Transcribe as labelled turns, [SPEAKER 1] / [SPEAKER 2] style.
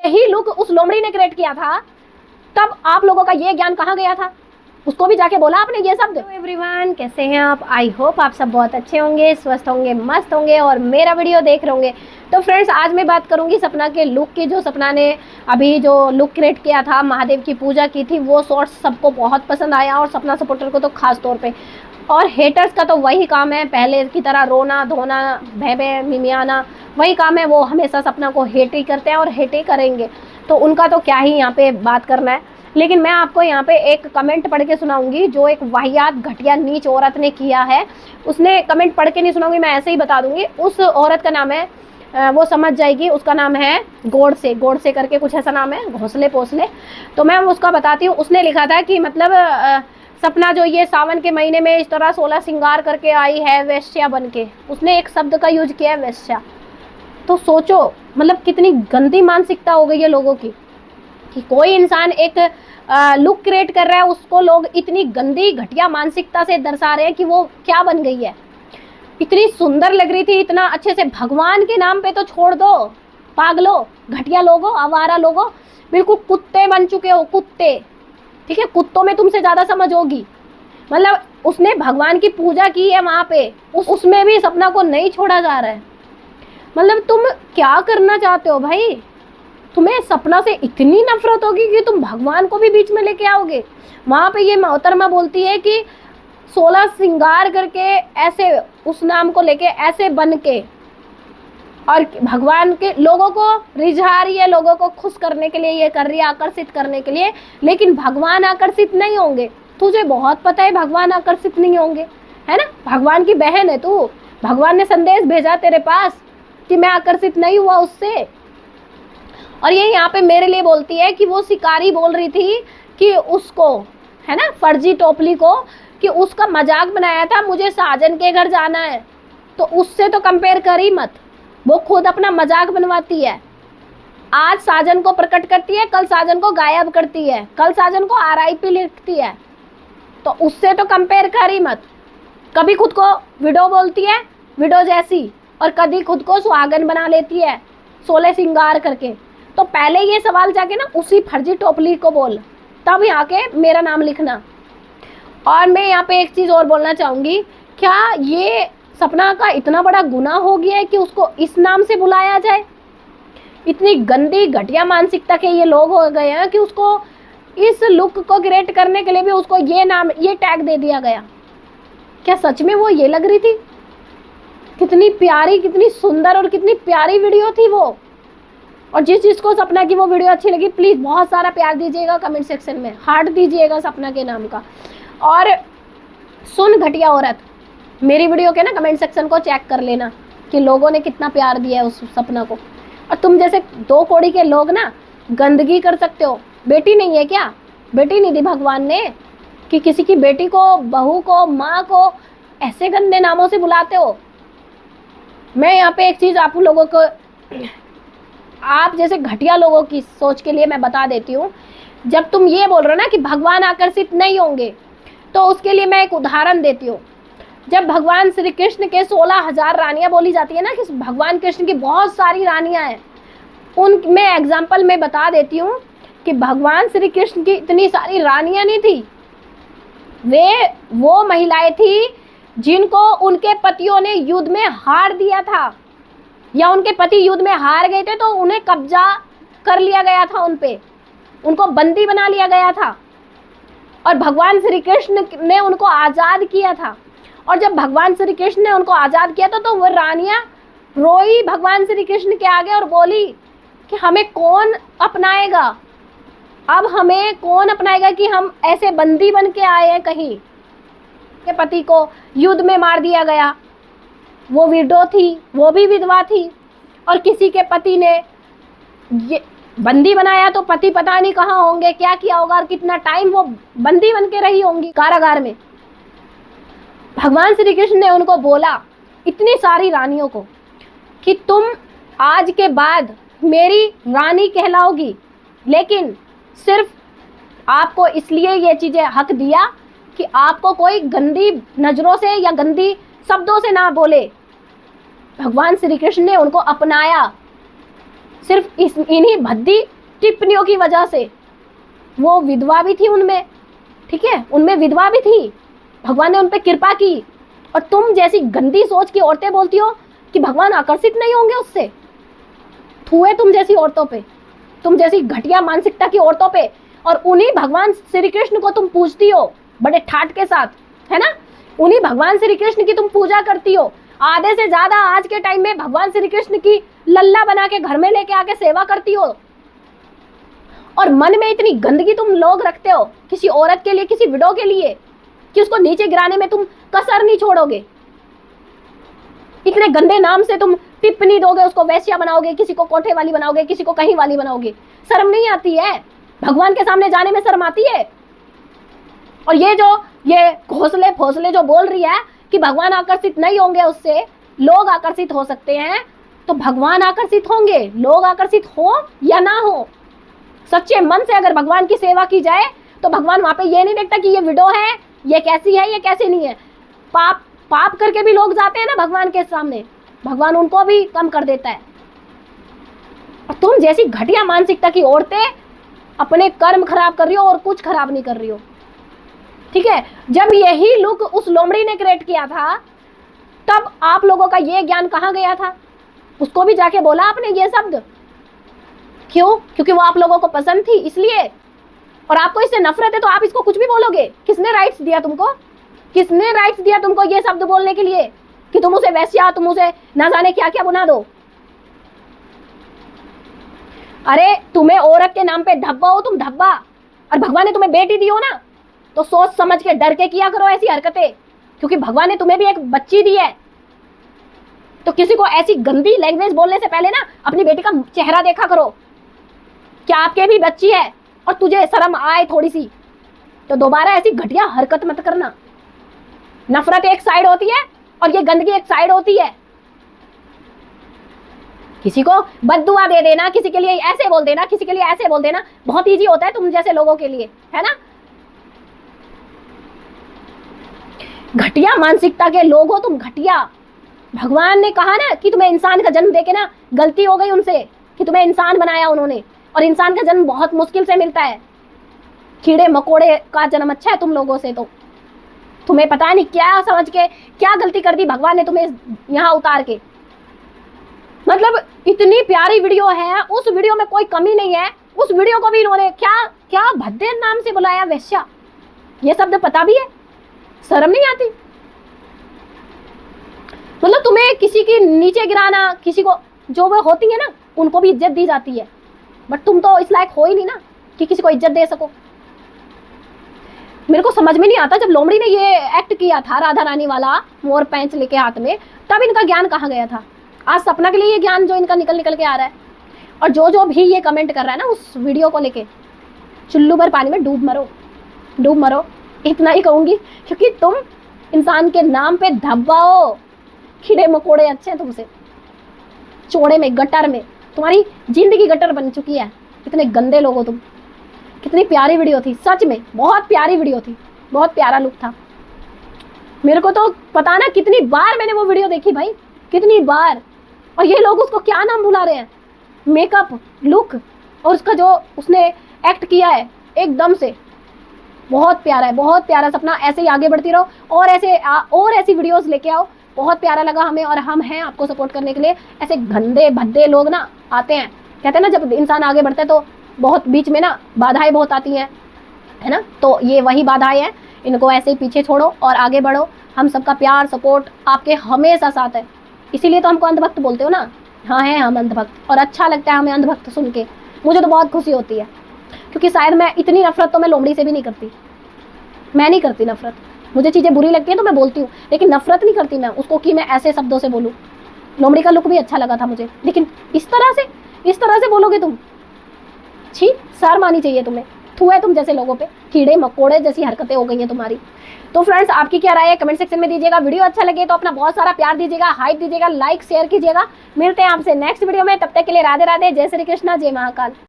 [SPEAKER 1] यही लुक उस लोमड़ी ने क्रिएट किया था, तब आप लोगों का ये ज्ञान कहाँ गया था? उसको भी जाके बोला आपने ये शब्द? हेलो एवरीवन, कैसे हैं आप? आई होप आप सब बहुत अच्छे होंगे, स्वस्थ होंगे, मस्त होंगे और मेरा वीडियो देख रहे होंगे। तो फ्रेंड्स, आज मैं बात करूंगी सपना के लुक की। जो सपना ने अभी जो लुक क्रिएट किया था, महादेव की पूजा की थी, वो शॉर्ट्स सबको बहुत पसंद आया और सपना सपोर्टर को तो खास तौर पे। और हेटर्स का तो वही काम है, पहले की तरह रोना धोना, भय भय मिमियाना, वही काम है। वो हमेशा सपना को हेट ही करते हैं और हेट ही करेंगे, तो उनका तो क्या ही यहाँ पे बात करना है। लेकिन मैं आपको यहाँ पे एक कमेंट पढ़ के सुनाऊंगी जो एक वाहियात घटिया नीच औरत ने किया है। उसने कमेंट पढ़ के नहीं सुनाऊंगी, मैं ऐसे ही बता दूंगी। उस औरत का नाम है, वो समझ जाएगी, उसका नाम है गोडसे करके कुछ ऐसा नाम है, घोंसले पोसले। तो मैं उसका बताती हूँ। उसने लिखा था कि मतलब सपना जो ये सावन के महीने में इस तरह 16 श्रृंगार करके आई है वेश्या बन के। उसने एक शब्द का यूज किया है, वेश्या। तो सोचो मतलब कितनी गंदी मानसिकता हो गई है लोगों की कि कोई इंसान एक लुक क्रिएट कर रहा है, उसको लोग इतनी गंदी घटिया मानसिकता से दर्शा रहे हैं कि वो क्या बन गई है। इतनी सुंदर लग रही थी, इतना अच्छे से, भगवान के नाम पे तो छोड़ दो, पागलो, घटिया लोगो, आवारा लोगो, बिल्कुल कुत्ते बन चुके हो, कुत्ते। ठीक है, कुत्तों में तुमसे ज्यादा समझ होगी। मतलब उसने भगवान की पूजा की है वहां पे, उसमें भी सपना को नहीं छोड़ा जा रहा है। मतलब तुम क्या करना चाहते हो भाई? तुम्हें सपना से इतनी नफरत होगी कि तुम भगवान को भी बीच में लेके आओगे। वहां पे ये मोहतरमा बोलती है कि 16 श्रृंगार करके ऐसे, उस नाम को लेके ऐसे बन के, और भगवान के लोगों को रिझा रही है, लोगों को खुश करने के लिए ये कर रही है, आकर्षित करने के लिए। लेकिन भगवान आकर्षित नहीं होंगे, तुझे बहुत पता है भगवान आकर्षित नहीं होंगे, है ना? भगवान की बहन है तू, भगवान ने संदेश भेजा तेरे पास कि मैं आकर्षित नहीं हुआ उससे। और ये यहाँ पे मेरे लिए बोलती है कि वो शिकारी बोल रही थी कि उसको, है ना, फर्जी टोपली को, कि उसका मजाक बनाया था, मुझे साजन के घर जाना है। तो उससे तो कंपेयर कर ही मत, वो खुद अपना मजाक बनवाती है। आज साजन को प्रकट करती है, कल साजन को गायब करती है, कल साजन को RIP लिखती है। तो उससे तो कंपेयर कर ही मत। कभी खुद को विडो बोलती है, विडो जैसी, और कभी खुद को सुहागन बना लेती है 16 श्रृंगार करके। तो पहले ये सवाल जाके ना उसी फर्जी टोपली को बोल, तब यहाँ के मेरा नाम लिखना। और मैं यहाँ पे एक चीज़ और बोलना चाहूँगी, क्या ये सपना का इतना बड़ा गुनाह हो गया है कि उसको इस नाम से बुलाया जाए? इतनी गंदी घटिया मानसिकता के ये लोग हो गए हैं कि उसको इस लुक को क्रिएट करने के लिए भी उसको ये नाम, ये टैग दे दिया गया। क्या सच में वो ये लग रही थी? कितनी प्यारी, कितनी सुंदर और कितनी प्यारी वीडियो थी वो। और जिसको सपना की वो वीडियो अच्छी लगी, प्लीज़ बहुत सारा प्यार दीजिएगा कमेंट सेक्शन में, हार्ट दीजिएगा सपना के नाम का। और सुन घटिया औरत, मेरी वीडियो के ना कमेंट सेक्शन को चेक कर लेना कि लोगों ने कितना प्यार दिया है उस सपना को। और तुम जैसे 2 कौड़ी के लोग ना गंदगी कर सकते हो। बेटी नहीं है क्या? बेटी नहीं दी भगवान ने कि किसी की बेटी को, बहू को, माँ को ऐसे गंदे नामों से बुलाते हो? मैं यहाँ पे एक चीज़ आप लोगों को, आप जैसे घटिया लोगों की सोच के लिए मैं बता देती हूँ। जब तुम ये बोल रहे हो ना कि भगवान आकर्षित नहीं होंगे, तो उसके लिए मैं एक उदाहरण देती हूँ। जब भगवान श्री कृष्ण के 16,000 रानियाँ बोली जाती है ना, कि भगवान कृष्ण की बहुत सारी रानियाँ हैं, उनमें एग्जाम्पल मैं बता देती हूँ कि भगवान श्री कृष्ण की इतनी सारी रानियाँ नहीं थी। वो महिलाएं थी जिनको उनके पतियों ने युद्ध में हार दिया था, या उनके पति युद्ध में हार गए थे तो उन्हें कब्जा कर लिया गया था, उन पे उनको बंदी बना लिया गया था। और भगवान श्री कृष्ण ने उनको आज़ाद किया था। और जब भगवान श्री कृष्ण ने उनको आज़ाद किया था तो वो रानियां रोई भगवान श्री कृष्ण के आगे और बोली कि हमें कौन अपनाएगा, अब हमें कौन अपनाएगा कि हम ऐसे बंदी बन के आए हैं कहीं। के पति को युद्ध में मार दिया गया, वो विडो थी, वो भी विधवा थी, और किसी के पति ने ये बंदी बनाया, तो पति पता नहीं कहाँ होंगे, क्या किया होगा, और कितना टाइम वो बंदी बन के रही होंगी कारागार में। भगवान श्री कृष्ण ने उनको बोला, इतनी सारी रानियों को, कि तुम आज के बाद मेरी रानी कहलाओगी, लेकिन सिर्फ आपको इसलिए ये चीज़ें हक दिया कि आपको कोई गंदी नज़रों से या गंदी शब्दों से ना बोले। भगवान श्री कृष्ण ने उनको अपनाया सिर्फ इन्हीं भद्दी टिप्पणियों की वजह से। वो विधवा भी थी उनमें, ठीक है, उनमें विधवा भी थी, भगवान ने उन पे कृपा की। और तुम जैसी गंदी सोच की औरतें बोलती हो कि भगवान आकर्षित नहीं होंगे उससे। थूए तुम जैसी औरतों पे, तुम जैसी घटिया मानसिकता की औरतों पे। और उन्हीं भगवान श्री कृष्ण को तुम पूजती हो बड़े ठाट के साथ, है ना। उन्हीं भगवान श्री कृष्ण की तुम पूजा करती हो। आधे से ज्यादा आज के टाइम में भगवान श्री कृष्ण की लल्ला बना के घर में लेके आके सेवा करती हो। और मन में इतनी गंदगी तुम लोग रखते हो किसी औरत के लिए, किसी विडो के लिए, कि उसको नीचे गिराने में तुम कसर नहीं छोड़ोगे। इतने गंदे नाम से तुम टिप्पणी दोगे, उसको वैश्या बनाओगे, किसी को कोठे वाली बनाओगे, किसी को कहीं वाली बनाओगे। शर्म नहीं आती है? भगवान के सामने जाने में शर्म आती है? और ये घोंसले फौसले जो बोल रही है कि भगवान आकर्षित नहीं होंगे उससे, लोग आकर्षित हो सकते हैं, तो भगवान आकर्षित होंगे, लोग आकर्षित हो या ना हो। सच्चे मन से अगर भगवान की सेवा की जाए तो भगवान वहां पे ये नहीं देखता कि ये विडो है, ये कैसी है, ये कैसी नहीं है। पाप करके भी लोग जाते हैं ना भगवान के सामने, भगवान उनको भी कम कर देता है। और तुम जैसी घटिया मानसिकता की औरतें अपने कर्म खराब कर रही हो और कुछ खराब नहीं कर रही हो, ठीक है। जब यही लुक उस लोमड़ी ने क्रिएट किया था, तब आप लोगों का ये ज्ञान कहाँ गया था? उसको भी जाके बोला आपने ये शब्द। क्यों? क्योंकि वो आप लोगों को पसंद थी इसलिए। और आपको इससे नफरत है तो आप इसको कुछ भी बोलोगे। किसने राइट्स दिया तुमको? किसने राइट्स दिया तुमको ये शब्द बोलने के लिए कि तुम उसे वैश्या, तुम उसे ना जाने क्या क्या बना दो? अरे तुम्हें औरत के नाम पे धब्बा हो तुम, धब्बा। और भगवान ने तुम्हें बेटी दी हो ना, तो सोच समझ के डर के किया करो ऐसी हरकतें, क्योंकि भगवान ने तुम्हें भी एक बच्ची दी है। तो किसी को ऐसी गंदी लैंग्वेज बोलने से पहले ना अपनी बेटी का चेहरा देखा करो, क्या आपके भी बच्ची है और तुझे शर्म आए थोड़ी सी, तो दोबारा ऐसी घटिया हरकत मत करना। नफरत एक साइड होती है और ये गंदगी एक साइड होती है। किसी को बद्दुआ दे देना, किसी के लिए ऐसे बोल देना, किसी के लिए ऐसे बोल देना, बहुत इजी होता है तुम जैसे लोगों के लिए, है ना। घटिया मानसिकता के लोग हो तुम, घटिया। भगवान ने कहा ना कि तुम्हें इंसान का जन्म देके ना गलती हो गई उनसे, कि तुम्हें इंसान बनाया उन्होंने, और इंसान का जन्म बहुत मुश्किल से मिलता है। कीड़े मकोड़े का जन्म अच्छा है तुम लोगों से। तो तुम्हें पता नहीं क्या समझ के क्या गलती कर दी भगवान ने तुम्हें यहाँ उतार के। मतलब इतनी प्यारी वीडियो है, उस वीडियो में कोई कमी नहीं है। उस वीडियो को भी इन्होंने क्या क्या भद्दे नाम से बुलाया, वैश्या। ये शब्द पता भी है? शर्म नहीं आती? मतलब तुम्हें किसी की नीचे गिराना, किसी को, जो वो होती है ना उनको भी इज्जत दी जाती है, बट तुम तो इस लायक हो ही नहीं ना कि किसी को इज्जत दे सको। मेरे को समझ में नहीं आता, जब लोमड़ी ने ये एक्ट किया था राधा रानी वाला मोर पैंच लेके हाथ में, तब इनका ज्ञान कहाँ गया था? आज सपना के लिए ये ज्ञान जो इनका निकल निकल के आ रहा है। और जो भी ये कमेंट कर रहा है ना उस वीडियो को लेके, चुल्लू भर पानी में डूब मरो, डूब मरो, इतना ही कहूंगी। क्योंकि तुम इंसान के नाम पे धब्बा हो। कीड़े मकोड़े अच्छे हैं तुमसे, चौड़े में, गटर में, तुम्हारी जिंदगी गटर बन चुकी है। कितने गंदे लोग हो तुम। कितनी प्यारी वीडियो थी, सच में बहुत प्यारी वीडियो थी, बहुत प्यारा लुक था। मेरे को तो पता ना कितनी बार मैंने वो वीडियो देखी भाई, कितनी बार। और ये लोग उसको क्या नाम बुला रहे हैं, मेकअप, लुक, और उसका जो उसने एक्ट किया है एकदम से बहुत प्यारा है, बहुत प्यारा। सपना ऐसे ही आगे बढ़ती रहो और ऐसी वीडियोस लेके आओ। बहुत प्यारा लगा हमें, और हम हैं आपको सपोर्ट करने के लिए। ऐसे गंदे भद्दे लोग ना आते हैं, कहते हैं ना जब इंसान आगे बढ़ता है तो बहुत बीच में ना बाधाएं बहुत आती हैं, है ना। तो ये वही बाधाएं हैं, इनको ऐसे ही पीछे छोड़ो और आगे बढ़ो। हम सबका प्यार सपोर्ट आपके हमेशा साथ है, इसीलिए तो हमको अंधभक्त बोलते हो ना। हाँ हैं हम अंधभक्त, और अच्छा लगता है हमें अंधभक्त सुन के। मुझे तो बहुत खुशी होती है, क्योंकि शायद मैं इतनी नफरत तो मैं लोमड़ी से भी नहीं करती। मैं नहीं करती नफरत, मुझे चीज़ें बुरी लगती हैं तो मैं बोलती हूँ, लेकिन नफरत नहीं करती मैं उसको कि मैं ऐसे शब्दों से बोलूँ। लोमड़ी का लुक भी अच्छा लगा था मुझे, लेकिन इस तरह से बोलोगे तुम, छी, शर्म आनी चाहिए तुम्हें। थू है तुम जैसे लोगों पे, कीड़े मकोड़े जैसी हरकतें हो गई हैं तुम्हारी। तो फ्रेंड्स, आपकी क्या राय है कमेंट सेक्शन में दीजिएगा। वीडियो अच्छा लगे तो अपना बहुत सारा प्यार दीजिएगा, हाइप दीजिएगा, लाइक शेयर कीजिएगा। मिलते हैं आपसे नेक्स्ट वीडियो में, तब तक के लिए राधे राधे, जय श्री कृष्णा, जय महाकाल।